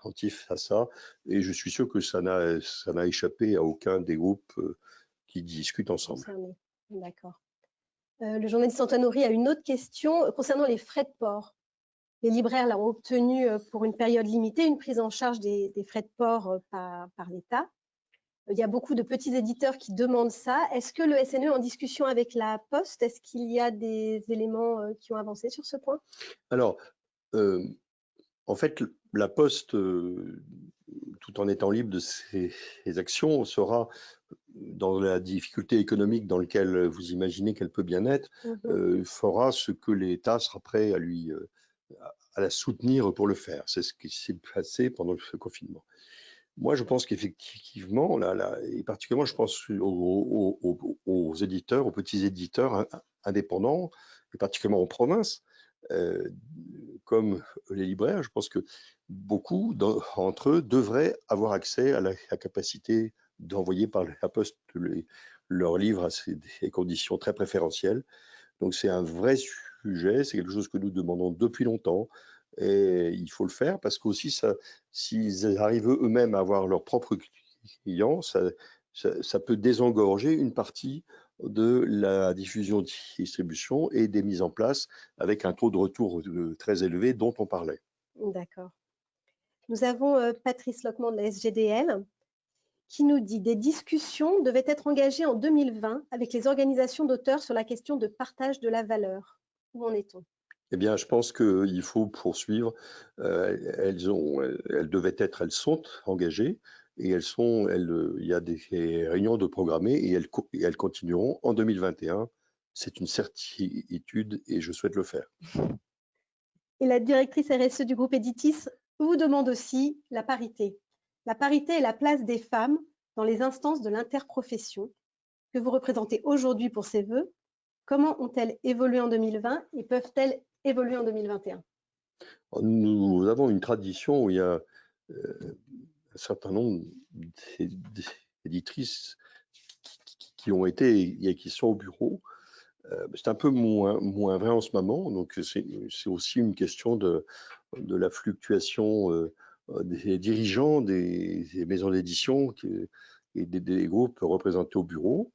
attentifs à ça et je suis sûr que ça n'a échappé à aucun des groupes qui discutent ensemble. D'accord. Le journaliste Antoine Houry a une autre question concernant les frais de port. Les libraires l'ont obtenu pour une période limitée, une prise en charge des frais de port par l'État. Il y a beaucoup de petits éditeurs qui demandent ça. Est-ce que le SNE est en discussion avec la Poste? Est-ce qu'il y a des éléments qui ont avancé sur ce point? Alors, en fait, la Poste, tout en étant libre de ses actions, sera dans la difficulté économique dans laquelle vous imaginez qu'elle peut bien être, fera ce que l'État sera prêt à la soutenir pour le faire. C'est ce qui s'est passé pendant le confinement. Moi, je pense qu'effectivement, et particulièrement, je pense aux éditeurs, aux petits éditeurs indépendants, et particulièrement en province, comme les libraires, je pense que beaucoup d'entre eux devraient avoir accès à la capacité d'envoyer par la Poste leurs livres à des conditions très préférentielles. Donc c'est un vrai sujet, c'est quelque chose que nous demandons depuis longtemps et il faut le faire parce qu'aussi s'ils arrivent eux-mêmes à avoir leurs propres clients, ça peut désengorger une partie de la diffusion distribution et des mises en place avec un taux de retour très élevé dont on parlait. D'accord. Nous avons Patrice Lockman de la SGDL qui nous dit « Des discussions devaient être engagées en 2020 avec les organisations d'auteurs sur la question de partage de la valeur. » Où en est-on? Eh bien, je pense qu'il faut poursuivre. Elles sont engagées et il y a des réunions de programmées et elles continueront en 2021. C'est une certitude et je souhaite le faire. Et la directrice RSE du groupe Editis vous demande aussi la parité. La parité est la place des femmes dans les instances de l'interprofession que vous représentez aujourd'hui pour ces vœux. Comment ont-elles évolué en 2020 et peuvent-elles évoluer en 2021? Nous avons une tradition où il y a un certain nombre d'éditrices qui ont été et qui sont au bureau. C'est un peu moins vrai en ce moment, donc c'est aussi une question de la fluctuation des dirigeants des maisons d'édition et des groupes représentés au bureau.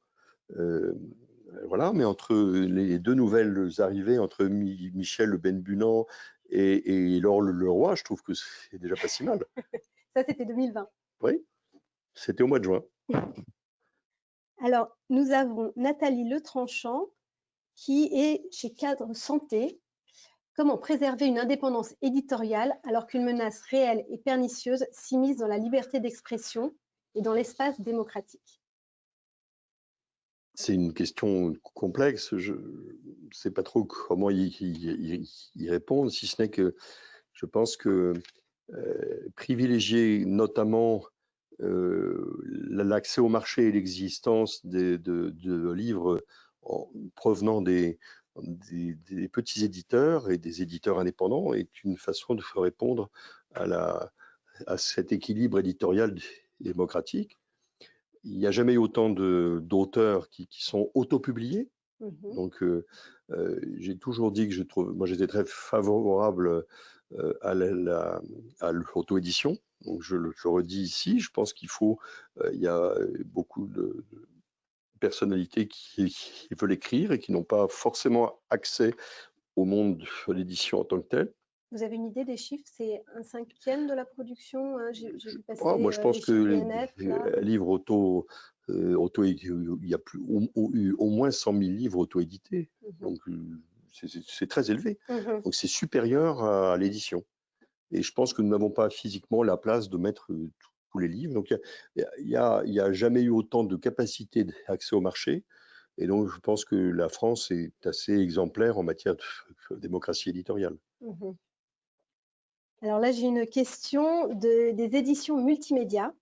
Voilà, mais entre les deux nouvelles arrivées, entre Michel Benbunan et Laure Leroy, je trouve que c'est déjà pas si mal. Ça, c'était 2020. Oui, c'était au mois de juin. Alors, nous avons Nathalie Letranchant, qui est chez Cadre Santé. Comment préserver une indépendance éditoriale alors qu'une menace réelle et pernicieuse s'immisce dans la liberté d'expression et dans l'espace démocratique? C'est une question complexe. Je ne sais pas trop comment y répondre, si ce n'est que je pense que privilégier notamment l'accès au marché et l'existence de livres provenant des petits éditeurs et des éditeurs indépendants est une façon de répondre à cet équilibre éditorial démocratique. Il n'y a jamais eu autant d'auteurs qui sont autopubliés. Donc, j'ai toujours dit que moi j'étais très favorable à l'auto-édition. Donc, je le redis ici, je pense qu'il faut, il y a beaucoup de personnalités qui veulent écrire et qui n'ont pas forcément accès au monde de l'édition en tant que tel. Vous avez une idée des chiffres? C'est 1/5 de la production, hein, j'ai vu passer moi, je pense que BNF, un livre auto, il y a au moins 100 000 livres auto-édités. Donc, c'est très élevé. Donc, c'est supérieur à l'édition. Et je pense que nous n'avons pas physiquement la place de mettre tous les livres. Donc, il n'y a jamais eu autant de capacité d'accès au marché. Et donc, je pense que la France est assez exemplaire en matière de démocratie éditoriale. Alors là, j'ai une question des éditions multimédia.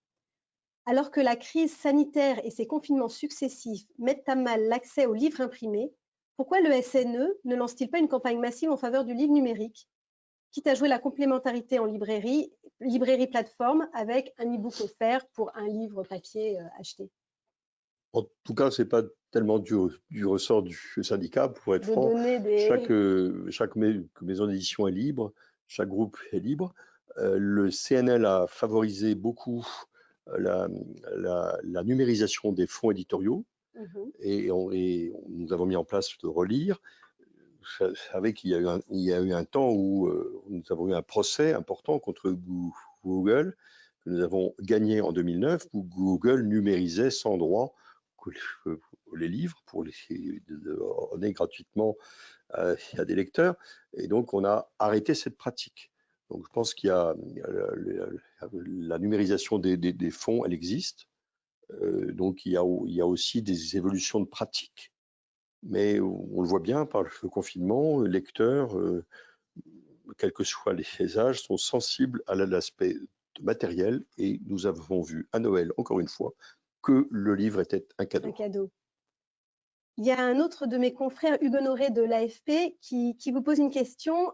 Alors que la crise sanitaire et ses confinements successifs mettent à mal l'accès aux livres imprimés, pourquoi le SNE ne lance-t-il pas une campagne massive en faveur du livre numérique, quitte à jouer la complémentarité en librairie plateforme avec un e-book offert pour un livre papier acheté? En tout cas, ce n'est pas tellement du ressort du syndicat, pour être franc. Chaque maison d'édition est libre, chaque groupe est libre. Le CNL a favorisé beaucoup la numérisation des fonds éditoriaux et nous avons mis en place de relire. Vous savez qu'il y a eu un temps où nous avons eu un procès important contre Google que nous avons gagné en 2009 où Google numérisait sans droit les livres pour les donner gratuitement à des lecteurs. Et donc, on a arrêté cette pratique. Donc, je pense qu'il y a la numérisation des fonds, elle existe. Donc, il y a aussi des évolutions de pratiques. Mais on le voit bien par le confinement, les lecteurs, quels que soient les âges, sont sensibles à l'aspect matériel. Et nous avons vu à Noël, encore une fois, que le livre était un cadeau. Un cadeau. Il y a un autre de mes confrères, Hugues Honoré de l'AFP, qui vous pose une question.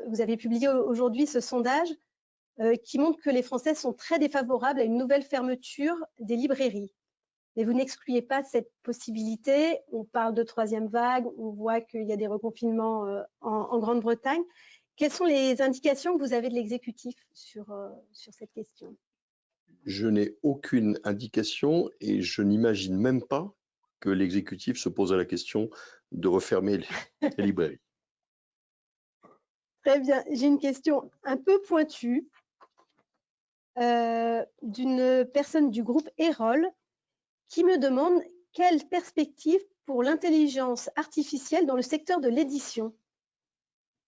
Vous avez publié aujourd'hui ce sondage qui montre que les Français sont très défavorables à une nouvelle fermeture des librairies. Mais vous n'excluez pas cette possibilité. On parle de troisième vague, on voit qu'il y a des reconfinements en Grande-Bretagne. Quelles sont les indications que vous avez de l'exécutif sur cette question? Je n'ai aucune indication et je n'imagine même pas que l'exécutif se pose la question de refermer les librairies. Très bien. J'ai une question un peu pointue d'une personne du groupe Erol qui me demande quelle perspective pour l'intelligence artificielle dans le secteur de l'édition.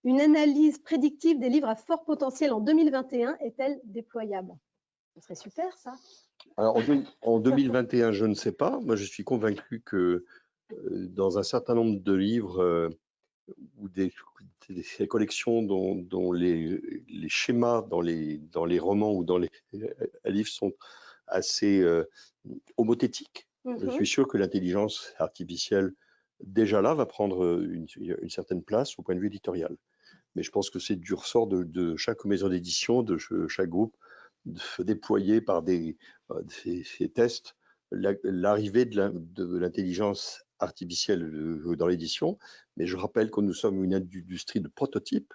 une analyse prédictive des livres à fort potentiel en 2021 est-elle déployable? Ce serait super, ça. Alors, en 2021, je ne sais pas. Moi, je suis convaincu que dans un certain nombre de livres ou des collections dont les schémas dans les romans ou dans les livres sont assez homothétiques, je suis sûr que l'intelligence artificielle, déjà là, va prendre une certaine place au point de vue éditorial. Mais je pense que c'est du ressort de chaque maison d'édition, de chaque groupe, de déployer par ces tests l'arrivée de l'intelligence artificielle dans l'édition. Mais je rappelle que nous sommes une industrie de prototypes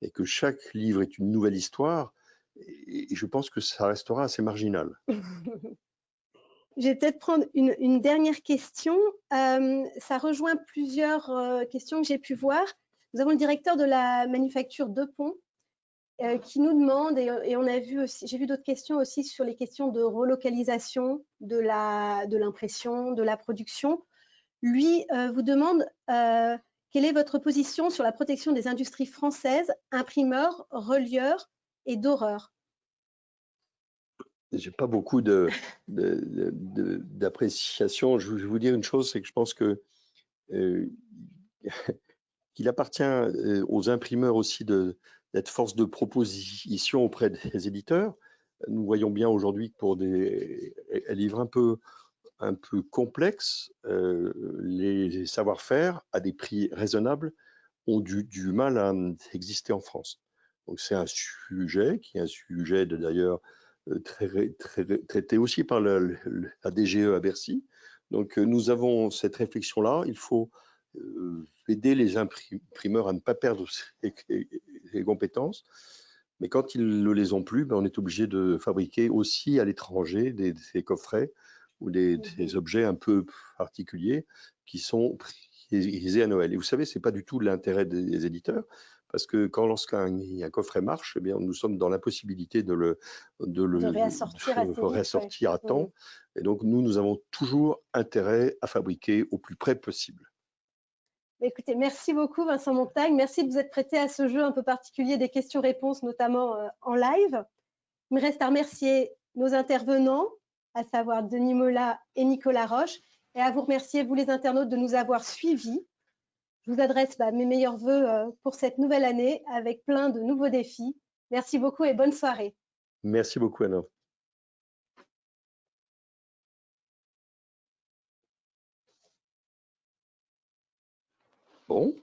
et que chaque livre est une nouvelle histoire. Et je pense que ça restera assez marginal. Je vais peut-être prendre une dernière question. Ça rejoint plusieurs questions que j'ai pu voir. Nous avons le directeur de la manufacture de Pont qui nous demande, et on a vu aussi, j'ai vu d'autres questions aussi sur les questions de relocalisation de l'impression, de la production. Lui vous demande quelle est votre position sur la protection des industries françaises, imprimeurs, relieurs et doreurs? J'ai pas beaucoup d'appréciation. Je vais vous dire une chose, c'est que je pense que qu'il appartient aux imprimeurs aussi d'être force de proposition auprès des éditeurs. Nous voyons bien aujourd'hui que pour des livres un peu complexes, les savoir-faire à des prix raisonnables ont du mal à exister en France. Donc c'est un sujet qui est un sujet d'ailleurs traité aussi par la DGE à Bercy. Donc nous avons cette réflexion-là. Il faut aider les imprimeurs à ne pas perdre ses compétences. Mais quand ils ne les ont plus, on est obligé de fabriquer aussi à l'étranger des coffrets ou des objets un peu particuliers qui sont prisés à Noël. Et vous savez, ce n'est pas du tout l'intérêt des éditeurs, parce que lorsqu'un coffret marche, eh bien, nous sommes dans l'impossibilité de le réassortir à temps. Et donc, nous avons toujours intérêt à fabriquer au plus près possible. Écoutez, merci beaucoup Vincent Montagne. Merci de vous être prêté à ce jeu un peu particulier des questions-réponses, notamment en live. Il me reste à remercier nos intervenants, à savoir Denis Mola et Nicolas Roche, et à vous remercier, vous les internautes, de nous avoir suivis. Je vous adresse mes meilleurs vœux pour cette nouvelle année avec plein de nouveaux défis. Merci beaucoup et bonne soirée. Merci beaucoup, Anna. Bon.